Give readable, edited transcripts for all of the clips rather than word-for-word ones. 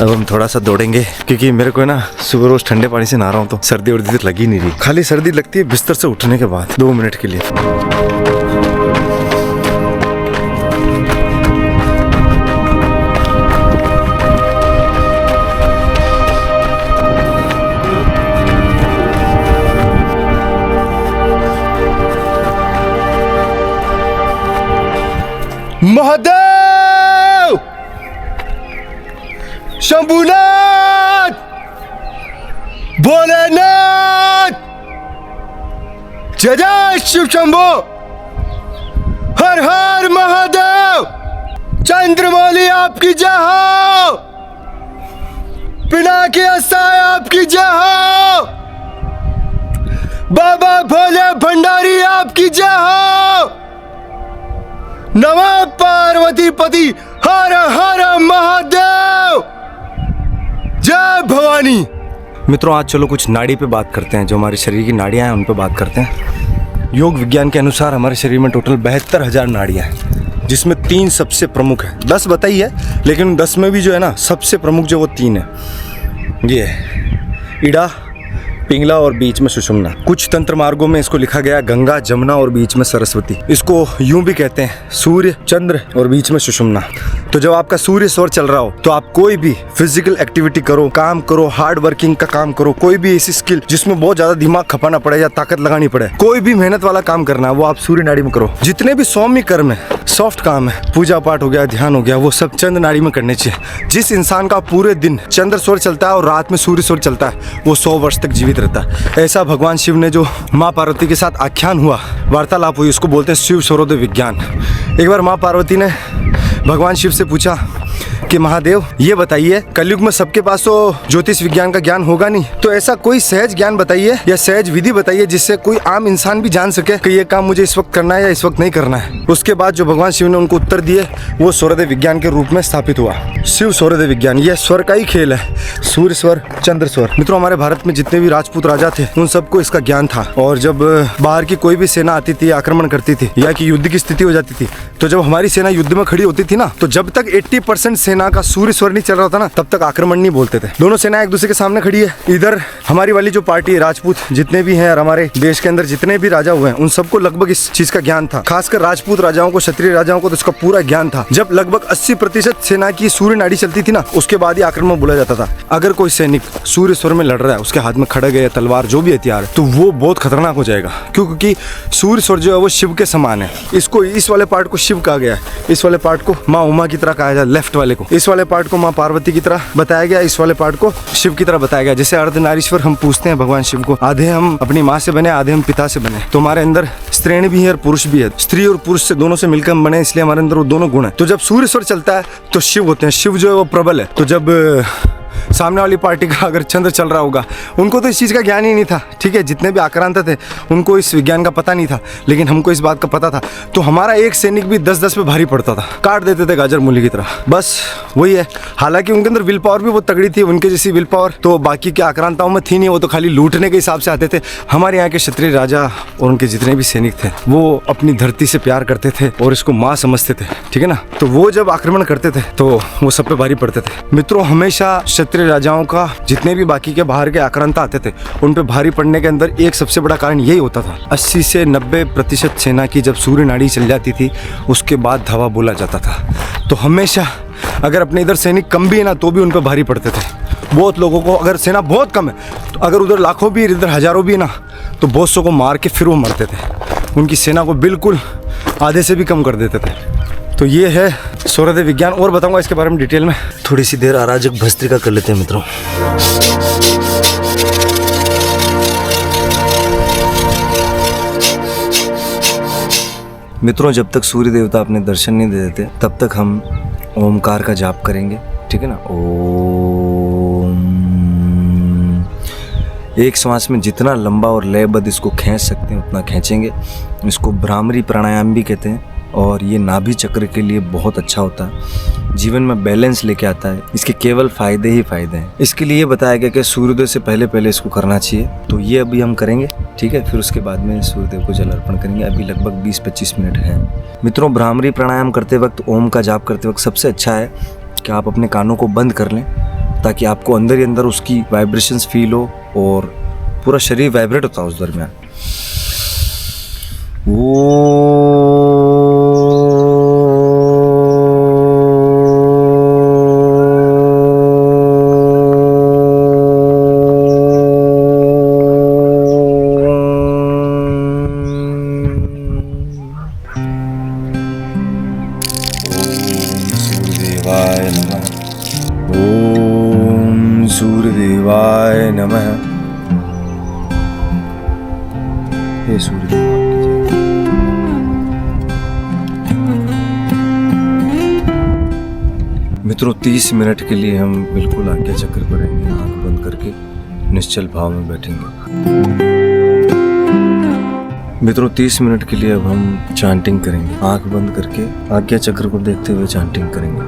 अब हम थोड़ा सा दौड़ेंगे क्योंकि मेरे को ना सुबह रोज ठंडे पानी से नहा रहा हूँ तो सर्दी वर्दी तो लगी नहीं रही। खाली सर्दी लगती है बिस्तर से उठने के बाद 2 मिनट के लिए। महादेव, शंभुनाथ, भोलेनाथ, जय जय शिव शंभो, हर हर महादेव, चंद्रमौली आपकी जय हो, पिनाकी असाय आपकी जय हो, बाबा भोले भंडारी आपकी जय हो, नमः पार्वती पति, हर हर महादेव, जय भवानी। मित्रों, आज चलो कुछ नाड़ी पे बात करते हैं। जो हमारे शरीर की नाड़ियां हैं उन पे बात करते हैं। योग विज्ञान के अनुसार हमारे शरीर में टोटल 72,000 नाड़ियां हैं, जिसमें 3 सबसे प्रमुख है। 10 बताई है, लेकिन 10 में भी जो है ना सबसे प्रमुख जो वो 3 है। ये है इड़ा, पिंगला और बीच में सुषुम्ना। कुछ तंत्र मार्गों में इसको लिखा गया गंगा, जमुना और बीच में सरस्वती। इसको यूं भी कहते हैं सूर्य, चंद्र और बीच में सुषुम्ना। तो जब आपका सूर्य स्वर चल रहा हो तो आप कोई भी फिजिकल एक्टिविटी करो, काम करो, हार्ड वर्किंग का काम करो, कोई भी ऐसी स्किल जिसमें बहुत ज्यादा दिमाग खपाना पड़े या ताकत लगानी पड़े, कोई भी मेहनत वाला काम करना है वो आप सूर्य नाड़ी में करो। जितने भी सौम्य कर्म है, सॉफ्ट काम है, पूजा पाठ हो गया, ध्यान हो गया, वो सब चंद्र नाड़ी में करने चाहिए। जिस इंसान का पूरे दिन चंद्र स्वर चलता है और रात में सूर्य स्वर चलता है वो 100 वर्ष तक जीवित रहता है। ऐसा भगवान शिव ने जो माँ पार्वती के साथ आख्यान हुआ, वार्तालाप हुई, उसको बोलते हैं शिव स्वरोदय विज्ञान। एक बार माँ पार्वती ने भगवान शिव से पूछा कि महादेव ये बताइए, कलयुग में सबके पास तो ज्योतिष विज्ञान का ज्ञान होगा नहीं, तो ऐसा कोई सहज ज्ञान बताइए या सहज विधि बताइए जिससे कोई आम इंसान भी जान सके कि ये काम मुझे इस वक्त करना है या इस वक्त नहीं करना है। उसके बाद जो भगवान शिव ने उनको उत्तर दिए वो सौरदय विज्ञान के रूप में स्थापित हुआ। शिव सौरदय विज्ञान, यह स्वर का ही खेल है, सूर्य स्वर, चंद्र स्वर। मित्रों, हमारे भारत में जितने भी राजपूत राजा थे उन सबको इसका ज्ञान था। और जब बाहर की कोई भी सेना आती थी, आक्रमण करती थी या कि युद्ध की स्थिति हो जाती थी, तो जब हमारी सेना युद्ध में खड़ी होती थी ना, तो जब तक 80% सेना का सूर्य स्वर नहीं चल रहा था ना, तब तक आक्रमण नहीं बोलते थे। दोनों सेना एक दूसरे के सामने खड़ी है। इधर हमारी वाली जो पार्टी है, राजपूत जितने भी हैं और हमारे देश के अंदर जितने भी राजा हुए हैं, उन सबको लगभग इस चीज का ज्ञान था। खासकर राजपूत राजाओं को, क्षत्रिय राजाओं को तो इसका पूरा ज्ञान था। जब लगभग 80% सेना की सूर्य नाड़ी चलती थी ना, उसके बाद ही आक्रमण बोला जाता था। अगर कोई सैनिक सूर्य स्वर में लड़ रहा है, उसके हाथ में खड़ग है, तलवार, जो भी हथियार है, तो वो बहुत खतरनाक हो जाएगा, क्योंकि सूर्य स्वर जो है वो शिव के समान है। इसको, इस वाले पार्ट को शिव कहा गया है, इस वाले पार्ट को माँ उमा की तरह कहा जाए, लेफ्ट वाले को, इस वाले पार्ट को माँ पार्वती की तरह बताया गया, इस वाले पार्ट को शिव की तरह बताया गया। जैसे अर्धनारीश्वर हम पूछते हैं भगवान शिव को, आधे हम अपनी माँ से बने, आधे हम पिता से बने। तो हमारे अंदर स्त्रीण भी है और पुरुष भी है, स्त्री और पुरुष से दोनों से मिलकर हम बने, इसलिए हमारे अंदर वो दोनों गुण है। तो जब सूर्य स्वर चलता है तो शिव होते हैं, शिव जो है वो प्रबल है। तो जब सामने वाली पार्टी का अगर चंद्र चल रहा होगा, उनको तो इस चीज़ का ज्ञान ही नहीं था, ठीक है, जितने भी आक्रांत थे उनको इस विज्ञान का पता नहीं था, लेकिन हमको इस बात का पता था। तो हमारा एक सैनिक भी 10-10 पे भारी पड़ता था, काट देते थे गाजर मूली की तरह। बस वही है। हालांकि उनके अंदर विल पावर भी बहुत तगड़ी थी, उनके जैसी विल पावर तो बाकी के आक्रांताओं में थी नहीं, वो तो खाली लूटने के हिसाब से आते थे। हमारे यहाँ के क्षत्रिय राजा और उनके जितने भी सैनिक थे वो अपनी धरती से प्यार करते थे और इसको माँ समझते थे, ठीक है ना। तो वो जब आक्रमण करते थे तो वो सब पे भारी पड़ते थे। मित्रों, हमेशा क्षत्रिय राजाओं का, जितने भी बाकी के बाहर के आक्रांत आते थे, उन पे भारी पड़ने के अंदर एक सबसे बड़ा कारण यही होता था। 80 से 90% सेना की जब सूर्य नाड़ी चल जाती थी, उसके बाद धावा बोला जाता था। तो हमेशा अगर अपने इधर सैनिक कम भी है ना, तो भी उन पे भारी पड़ते थे। बहुत लोगों को, अगर सेना बहुत कम है तो अगर उधर लाखों भी इधर हजारों भी है ना, तो बहुत सौ को मार के फिर वो मरते थे। उनकी सेना को बिल्कुल आधे से भी कम कर देते थे। तो ये है सौरदय विज्ञान। और बताऊंगा इसके बारे में डिटेल में। थोड़ी सी देर अराजक भस्त्रिका कर लेते हैं मित्रों। मित्रों, जब तक सूर्य देवता अपने दर्शन नहीं दे देते तब तक हम ओमकार का जाप करेंगे, ठीक है ना। ओम। एक श्वास में जितना लंबा और लयबद्ध इसको खींच सकते हैं उतना खींचेंगे। इसको भ्रामरी प्राणायाम भी कहते हैं, और ये नाभि चक्र के लिए बहुत अच्छा होता है, जीवन में बैलेंस लेके आता है। इसके केवल फायदे ही फायदे हैं। इसके लिए बताया गया कि सूर्योदय से पहले पहले इसको करना चाहिए। तो ये अभी हम करेंगे, ठीक है। फिर उसके बाद में सूर्यदेव को जल अर्पण करेंगे। अभी लगभग 20-25 मिनट है। मित्रों, भ्रामरी प्राणायाम करते वक्त, ओम का जाप करते वक्त सबसे अच्छा है कि आप अपने कानों को बंद कर लें, ताकि आपको अंदर ही अंदर उसकी वाइब्रेशंस फील हो और पूरा शरीर वाइब्रेट होता है उस दरमियान। ओम सूर्यदेवाय नमः। हे सूर्यदेव मित्रों, 30 मिनट के लिए हम बिल्कुल आज्ञा चक्र पर रहेंगे, आंख बंद करके निश्चल भाव में बैठेंगे। मित्रों, 30 मिनट के लिए अब हम चांटिंग करेंगे, आंख बंद करके आज्ञा चक्र को देखते हुए चांटिंग करेंगे।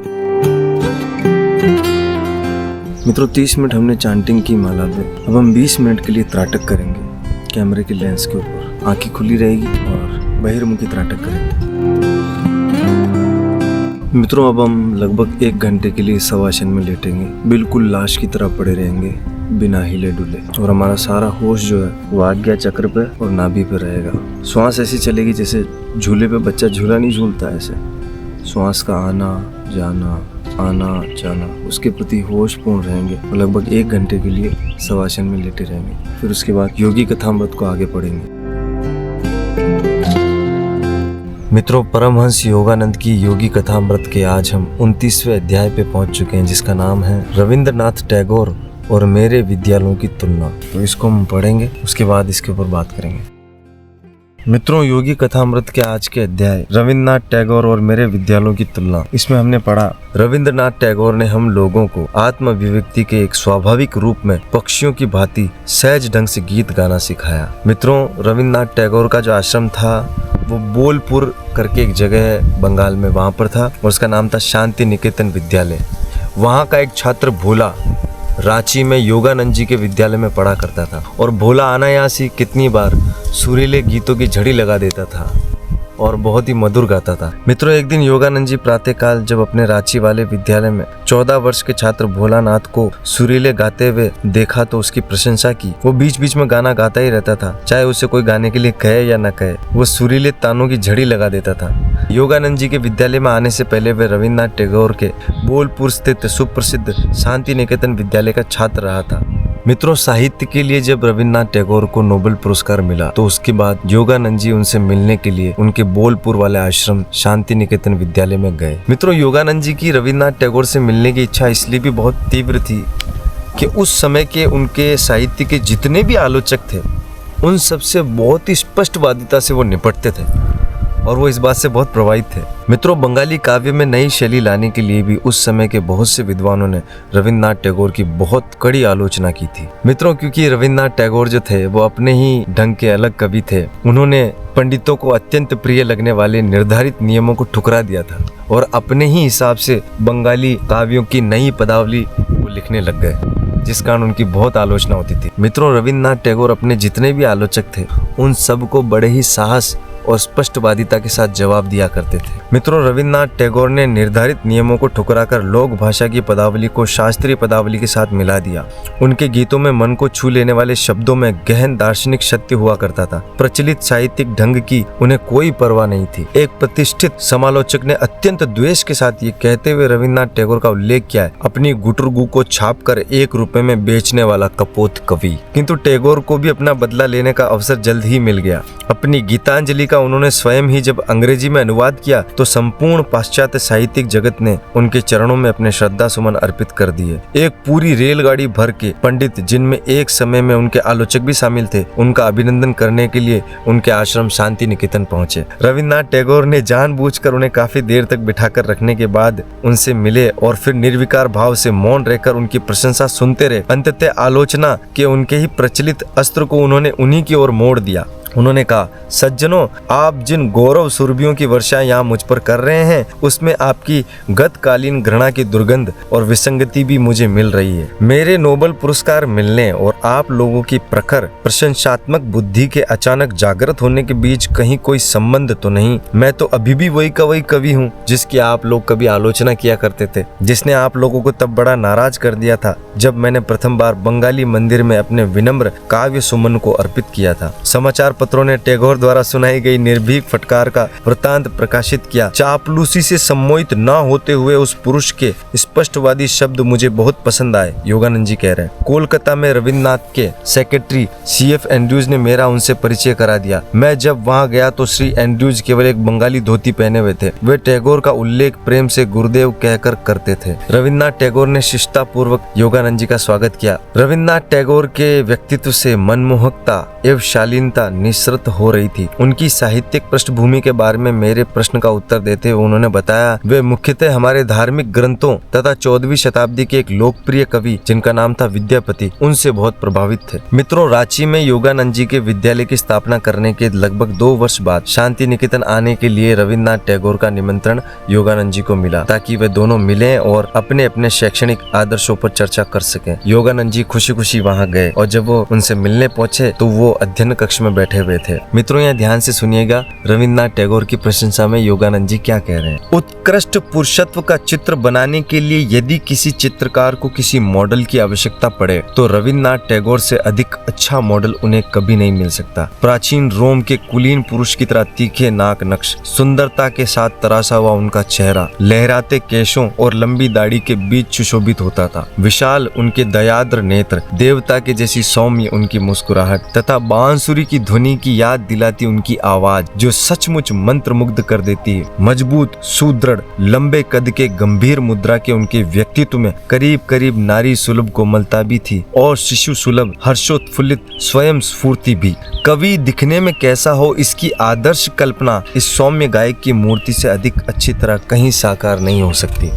मित्रों, 30 मिनट हमने चांटिंग की माला पे। अब हम 20 मिनट के लिए त्राटक करेंगे कैमरे के लेंस के ऊपर। आंखें खुली रहेगी और बहिर्मुखी त्राटक करेंगे। मित्रों, अब हम लगभग 1 घंटे के लिए शवासन में लेटेंगे, बिल्कुल लाश की तरह पड़े रहेंगे बिना हिले डुले। और हमारा सारा होश जो है वो आज्ञा चक्र पे और नाभि पे रहेगा। श्वास ऐसी चलेगी जैसे झूले पे बच्चा झूला नहीं झूलता, ऐसे श्वास का आना जाना, उसके प्रति होश पूर्ण रहेंगे और लगभग 1 घंटे के लिए शवासन में लेटे रहेंगे। फिर उसके बाद योगी कथामृत को आगे पढ़ेंगे। मित्रों, परमहंस योगानंद की योगी कथामृत के आज हम 29वें अध्याय पे पहुंच चुके हैं, जिसका नाम है रविंद्रनाथ टैगोर और मेरे विद्यालयों की तुलना। तो इसको हम पढ़ेंगे, उसके बाद इसके ऊपर बात करेंगे। मित्रों, योगी कथामृत के आज के अध्याय रविंद्रनाथ टैगोर और मेरे विद्यालयों की तुलना। इसमें हमने पढ़ा, रविंद्रनाथ टैगोर ने हम लोगों को आत्म अभिव्यक्ति के एक स्वाभाविक रूप में पक्षियों की भांति सहज ढंग से गीत गाना सिखाया। मित्रों, रविंद्रनाथ टैगोर का जो आश्रम था वो बोलपुर करके एक जगह है बंगाल में, वहाँ पर था और उसका नाम था शांति निकेतन विद्यालय। वहाँ का एक छात्र भोला रांची में योगानंद जी के विद्यालय में पढ़ा करता था और भोला अनायास ही कितनी बार सुरीले गीतों की झड़ी लगा देता था और बहुत ही मधुर गाता था। मित्रों, एक दिन योगानंद जी प्रातःकाल जब अपने रांची वाले विद्यालय में 14 वर्ष के छात्र भोलानाथ को सुरीले गाते हुए देखा तो उसकी प्रशंसा की। वो बीच बीच में गाना गाता ही रहता था, चाहे उसे कोई गाने के लिए कहे या न कहे, वो सुरीले तानों की झड़ी लगा देता था। योगानंद जी के विद्यालय में आने से पहले वे रविंद्रनाथ टैगोर के बोलपुर स्थित सुप्रसिद्ध शांति निकेतन विद्यालय का छात्र रहा था। मित्रों, साहित्य के लिए जब रविंद्रनाथ टैगोर को नोबेल पुरस्कार मिला तो उसके बाद योगानंद जी उनसे मिलने के लिए उनके बोलपुर वाले आश्रम शांति निकेतन विद्यालय में गए। मित्रों, योगानंद जी की रविंद्रनाथ टैगोर से मिलने की इच्छा इसलिए भी बहुत तीव्र थी कि उस समय के उनके साहित्य के जितने भी आलोचक थे उन सबसे बहुत ही स्पष्टवादिता से वो निपटते थे और वो इस बात से बहुत प्रभावित थे। मित्रों, बंगाली काव्य में नई शैली लाने के लिए भी उस समय के बहुत से विद्वानों ने रविंद्रनाथ टैगोर की बहुत कड़ी आलोचना की थी। मित्रों, क्योंकि रविंद्रनाथ टैगोर जो थे वो अपने ही ढंग के अलग कवि थे, उन्होंने पंडितों को अत्यंत प्रिय लगने वाले निर्धारित नियमों को ठुकरा दिया था और अपने ही हिसाब से बंगाली काव्यों की नई पदावली वो लिखने लग गए, जिस कारण उनकी बहुत आलोचना होती थी। मित्रों, रविंद्रनाथ टैगोर अपने जितने भी आलोचक थे उन सबको बड़े ही साहस और स्पष्टवादिता के साथ जवाब दिया करते थे। मित्रों, रविंद्रनाथ टैगोर ने निर्धारित नियमों को ठुकराकर लोक भाषा की पदावली को शास्त्रीय पदावली के साथ मिला दिया। उनके गीतों में मन को छू लेने वाले शब्दों में गहन दार्शनिक सत्य हुआ करता था। प्रचलित साहित्यिक ढंग की उन्हें कोई परवाह नहीं थी। एक प्रतिष्ठित समालोचक ने अत्यंत द्वेष के साथ ये कहते हुए रविंद्रनाथ टैगोर का उल्लेख किया है, अपनी गुटरगू को छापकर 1 रुपए में बेचने वाला कपोत कवि। किंतु टैगोर को भी अपना बदला लेने का अवसर जल्द ही मिल गया। अपनी गीतांजलि का उन्होंने स्वयं ही जब अंग्रेजी में अनुवाद किया तो संपूर्ण पाश्चात्य साहित्यिक जगत ने उनके चरणों में अपने श्रद्धा सुमन अर्पित कर दिए। एक पूरी रेलगाड़ी भर के पंडित, जिनमें एक समय में उनके आलोचक भी शामिल थे, उनका अभिनंदन करने के लिए उनके आश्रम शांति निकेतन पहुंचे। रविंद्रनाथ टैगोर ने जानबूझकर उन्हें काफी देर तक बिठाकर रखने के बाद उनसे मिले और फिर निर्विकार भाव से मौन रहकर उनकी प्रशंसा सुनते रहे। अंततः आलोचना के उनके ही प्रचलित अस्त्र को उन्होंने उन्हीं की ओर मोड़ दिया उन्होंने कहा, सज्जनों, आप जिन गौरव सुरभियों की वर्षा यहाँ मुझ पर कर रहे हैं उसमें आपकी गतकालीन घृणा की दुर्गंध और विसंगति भी मुझे मिल रही है। मेरे नोबेल पुरस्कार मिलने और आप लोगों की प्रखर प्रशंसात्मक बुद्धि के अचानक जागृत होने के बीच कहीं कोई संबंध तो नहीं। मैं तो अभी भी वही का वही कवि हूँ जिसकी आप लोग कभी आलोचना किया करते थे, जिसने आप लोगों को तब बड़ा नाराज कर दिया था जब मैंने प्रथम बार बंगाली मंदिर में अपने विनम्र काव्य सुमन को अर्पित किया था। समाचार पत्रों ने टैगोर द्वारा सुनाई गई निर्भीक फटकार का वृत्तांत प्रकाशित किया। चापलूसी से सम्मोहित न होते हुए उस पुरुष के स्पष्टवादी शब्द मुझे बहुत पसंद आए। योगानंद जी कह रहे हैं, कोलकाता में रविन्द्रनाथ के सेक्रेटरी CF एंड्रयूज ने मेरा उनसे परिचय करा दिया। मैं जब वहां गया तो श्री एंड्रयूज केवल एक बंगाली धोती पहने हुए थे। वे टैगोर का उल्लेख प्रेम से गुरुदेव कहकर करते थे। रविन्द्रनाथ टैगोर ने शिष्टता पूर्वक योगानंद जी का स्वागत किया। रविन्द्रनाथ टैगोर के व्यक्तित्व से मनमोहकता एवं शालीनता निसृत हो रही थी। उनकी साहित्यिक पृष्ठभूमि के बारे में मेरे प्रश्न का उत्तर देते हुए उन्होंने बताया, वे मुख्यतः हमारे धार्मिक ग्रंथों तथा 14वीं शताब्दी के एक लोकप्रिय कवि जिनका नाम था विद्यापति, उनसे बहुत प्रभावित थे। मित्रों, रांची में योगानंद जी के विद्यालय की स्थापना करने के लगभग 2 वर्ष बाद शांति निकेतन आने के लिए रविन्द्रनाथ टैगोर का निमंत्रण योगानंद जी को मिला ताकि वे दोनों मिलें और अपने अपने शैक्षणिक आदर्शों पर चर्चा कर सकें। योगानंद जी खुशी खुशी वहां गए और जब वो उनसे मिलने पहुंचे तो वो अध्ययन कक्ष में बैठे हुए थे। मित्रों, यहाँ ध्यान से सुनिएगा, रविन्द्रनाथ टैगोर की प्रशंसा में योगानंद जी क्या कह रहे हैं। उत्कृष्ट पुरुषत्व का चित्र बनाने के लिए यदि किसी चित्रकार को किसी मॉडल की आवश्यकता पड़े तो रविन्द्रनाथ टैगोर से अधिक अच्छा मॉडल उन्हें कभी नहीं मिल सकता। प्राचीन रोम के कुलीन पुरुष की तरह तीखे नाक नक्श, सुंदरता के साथ तराशा हुआ उनका चेहरा लहराते केशों और लंबी दाढ़ी के बीच सुशोभित होता था। विशाल उनके दयाद्र नेत्र, देवता के जैसी सौम्य उनकी मुस्कुराहट तथा बांसुरी की ध्वनि की याद दिलाती उनकी आवाज जो सचमुच मंत्रमुग्ध कर देती है। मजबूत, सुदृढ़, लंबे कद के गंभीर मुद्रा के उनके व्यक्तित्व में करीब करीब नारी सुलभ कोमलता भी थी और शिशु सुलभ हर्षोत्फुल्लित स्वयं स्फूर्ति भी। कवि दिखने में कैसा हो इसकी आदर्श कल्पना इस सौम्य गायक की मूर्ति से अधिक अच्छी तरह कहीं साकार नहीं हो सकती।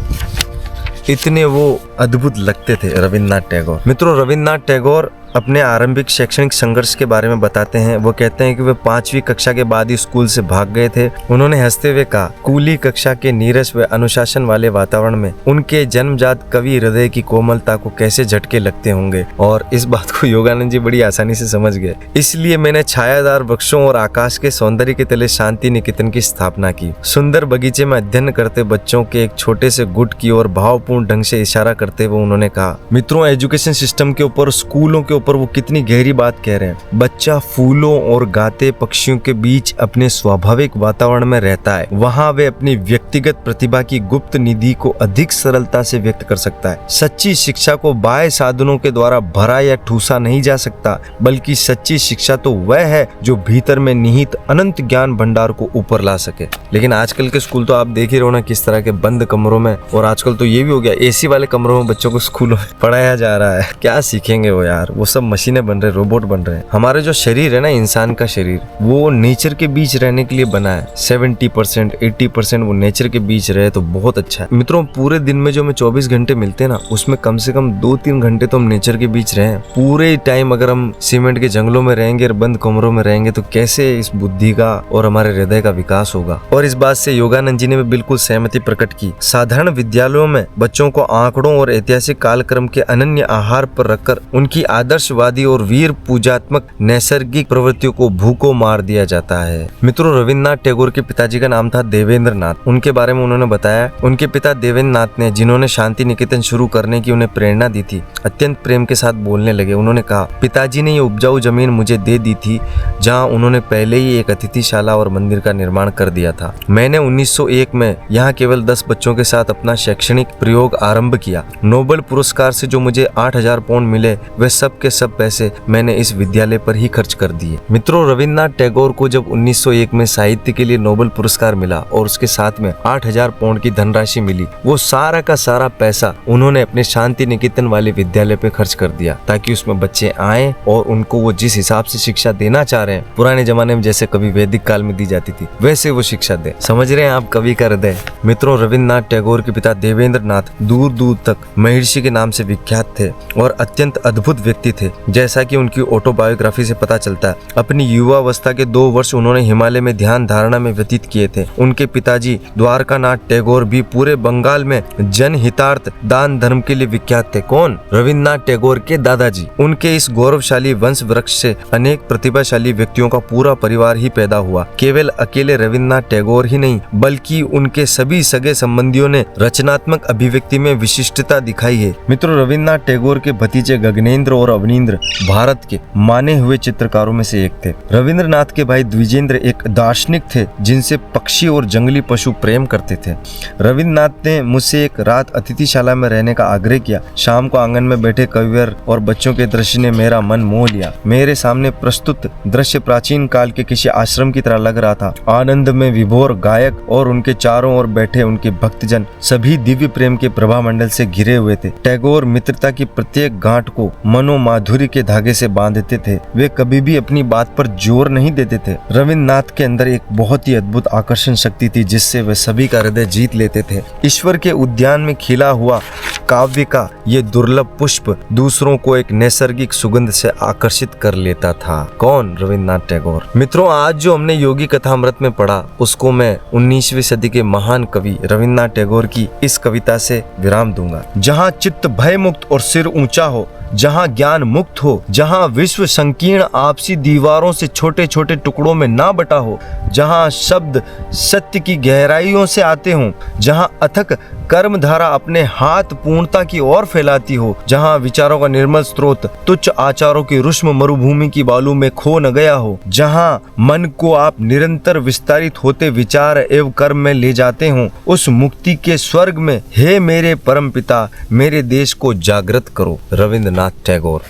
इतने वो अद्भुत लगते थे रविन्द्रनाथ टैगोर। मित्रों, रविन्द्रनाथ टैगोर अपने आरंभिक शैक्षणिक संघर्ष के बारे में बताते हैं। वो कहते हैं कि वे 5वीं कक्षा के बाद ही स्कूल से भाग गए थे। उन्होंने हंसते हुए कहा, स्कूली कक्षा के नीरस व अनुशासन वाले वातावरण में उनके जन्मजात कवि हृदय की कोमलता को कैसे झटके लगते होंगे। और इस बात को योगानंद जी बड़ी आसानी से समझ गए। इसलिए मैंने छायादार वृक्षों और आकाश के सौंदर्य के तले शांति निकेतन की स्थापना की। सुंदर बगीचे में अध्ययन करते बच्चों के एक छोटे से गुट की ओर भावपूर्ण ढंग से इशारा करते हुए उन्होंने कहा, मित्रों, एजुकेशन सिस्टम के ऊपर, स्कूलों के पर वो कितनी गहरी बात कह रहे हैं। बच्चा फूलों और गाते पक्षियों के बीच अपने स्वाभाविक वातावरण में रहता है। वहाँ वे अपनी व्यक्तिगत प्रतिभा की गुप्त निधि को अधिक सरलता से व्यक्त कर सकता है। सच्ची शिक्षा को बाह्य साधनों के द्वारा भरा या ठूसा नहीं जा सकता, बल्कि सच्ची शिक्षा तो वह है जो भीतर में निहित अनंत ज्ञान भंडार को ऊपर ला सके। लेकिन आजकल के स्कूल तो आप देख ही रहो ना, किस तरह के बंद कमरों में, और आजकल तो ये भी हो गया AC वाले कमरों में बच्चों को स्कूलों में पढ़ाया जा रहा है। क्या सीखेंगे वो यार, वो सब मशीनें बन रहे, रोबोट बन रहे हैं। हमारा जो शरीर है ना, इंसान का शरीर, वो नेचर के बीच रहने के लिए बना है। 70% 80% वो नेचर के बीच रहे तो बहुत अच्छा है। मित्रों, पूरे दिन में जो हमें 24 घंटे मिलते हैं ना, उसमें कम से कम 2-3 घंटे तो हम नेचर के बीच रहे। पूरे टाइम अगर हम सीमेंट के जंगलों में रहेंगे और बंद कमरों में रहेंगे तो कैसे इस बुद्धि का और हमारे हृदय का विकास होगा। और इस बात से योगानंद जी ने भी बिल्कुल सहमति प्रकट की। साधारण विद्यालयों में बच्चों को आंकड़ों और ऐतिहासिक कालक्रम के अनन्य आहार पर रखकर उनकी आदर्शवादी और वीर पूजात्मक नैसर्गिक प्रवृत्तियों को भूखों मार दिया जाता है। मित्रों, रविन्द्रनाथ टैगोर के पिताजी का नाम था देवेंद्र नाथ। उनके बारे में उन्होंने बताया, उनके पिता देवेंद्र नाथ ने, जिन्होंने शांति निकेतन शुरू करने की उन्हें प्रेरणा दी थी, अत्यंत प्रेम के साथ बोलने लगे। उन्होंने कहा, पिताजी ने ये उपजाऊ जमीन मुझे दे दी थी जहाँ उन्होंने पहले ही एक अतिथिशाला और मंदिर का निर्माण कर दिया था। मैंने 1901 में यहाँ केवल 10 बच्चों के साथ अपना शैक्षणिक प्रयोग आरंभ किया। नोबेल पुरस्कार से जो मुझे 8,000 पाउंड मिले, वे सब के सब पैसे मैंने इस विद्यालय पर ही खर्च कर दिए। मित्रों, रविन्द्रनाथ टैगोर को जब 1901 में साहित्य के लिए नोबेल पुरस्कार मिला और उसके साथ में 8,000 पाउंड की धनराशि मिली, वो सारा का सारा पैसा उन्होंने अपने शांति निकेतन वाले विद्यालय पे खर्च कर दिया ताकि उसमें बच्चे आए और उनको वो जिस हिसाब से शिक्षा देना चाह रहे हैं, पुराने जमाने में जैसे कभी वैदिक काल में दी जाती थी, वैसे वो शिक्षा दे। समझ रहे हैं आप कवि का हृदय। मित्रों, रविन्द्रनाथ टैगोर के पिता देवेंद्र नाथ दूर दूर तक महर्षि के नाम से विख्यात थे और अत्यंत अद्भुत व्यक्ति थे। जैसा कि उनकी ऑटोबायोग्राफी से पता चलता है, अपनी युवावस्था के 2 वर्ष उन्होंने हिमालय में ध्यान धारणा में व्यतीत किए थे। उनके पिताजी द्वारकानाथ टैगोर भी पूरे बंगाल में जनहितार्थ दान धर्म के लिए विख्यात थे। कौन? रविन्द्रनाथ टैगोर के दादाजी। उनके इस गौरवशाली वंश वृक्ष से अनेक प्रतिभाशाली व्यक्तियों का पूरा परिवार ही पैदा हुआ। केवल अकेले रविन्द्रनाथ टैगोर ही नहीं, बल्कि उनके सभी सगे संबंधियों ने रचनात्मक अभिव्यक्ति में विशिष्टता दिखाई है। मित्रों, रविन्द्रनाथ टैगोर के भतीजे गगनेंद्र और अवनींद्र भारत के माने हुए चित्रकारों में से एक थे। रविन्द्रनाथ के भाई द्विजेंद्र एक दार्शनिक थे जिनसे पक्षी और जंगली पशु प्रेम करते थे। रविन्द्रनाथ ने मुझसे एक रात अतिथिशाला में रहने का आग्रह किया। शाम को आंगन में बैठे कविवर और बच्चों के दृश्य ने मेरा मन मोह लिया। मेरे सामने प्रस्तुत दृश्य प्राचीन काल के किसी आश्रम की तरह लग रहा था। आनंद में विभोर गायक और उनके चारों ओर बैठे उनके भक्तजन सभी दिव्य प्रेम के प्रभामंडल से घिरे हुए थे। टैगोर मित्रता की प्रत्येक गांठ को मनोमाधुर्य के धागे से बांधते थे। वे कभी भी अपनी बात पर जोर नहीं देते थे। रविन्द्रनाथ के अंदर एक बहुत ही अद्भुत आकर्षण शक्ति थी जिससे वे सभी का हृदय जीत लेते थे। ईश्वर के उद्यान में खिला हुआ काव्य का ये दुर्लभ पुष्प दूसरों को एक नैसर्गिक सुगंध से आकर्षित कर लेता था। कौन? रविन्द्रनाथ टैगोर। मित्रों, आज जो हमने योगी कथामृत में पढ़ा उसको मैं 19वीं सदी के महान कवि रविन्द्रनाथ टैगोर की इस कविता से विराम दूंगा। जहाँ चित्त भय मुक्त और सिर ऊंचा हो, जहाँ ज्ञान मुक्त हो, जहाँ विश्व संकीर्ण आपसी दीवारों से छोटे छोटे टुकड़ों में ना बटा हो, जहाँ शब्द सत्य की गहराइयों से आते हों, जहाँ अथक कर्म धारा अपने हाथ पूर्णता की ओर फैलाती हो, जहाँ विचारों का निर्मल स्रोत तुच्छ आचारों की रुष्म मरुभूमि की बालू में खो न गया हो, जहाँ मन को आप निरंतर विस्तारित होते विचार एवं कर्म में ले जाते हों, उस मुक्ति के स्वर्ग में हे मेरे परम पिता मेरे देश को जागृत करो। रविन्द्रनाथ टैगोर।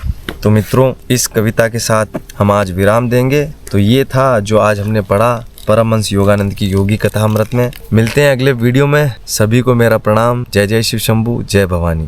तो मित्रों, इस कविता के साथ हम आज विराम देंगे। तो ये था जो आज हमने पढ़ा परमहंस योगानंद की योगी कथामृत में। मिलते हैं अगले वीडियो में। सभी को मेरा प्रणाम। जय जय शिव शंभू, जय भवानी।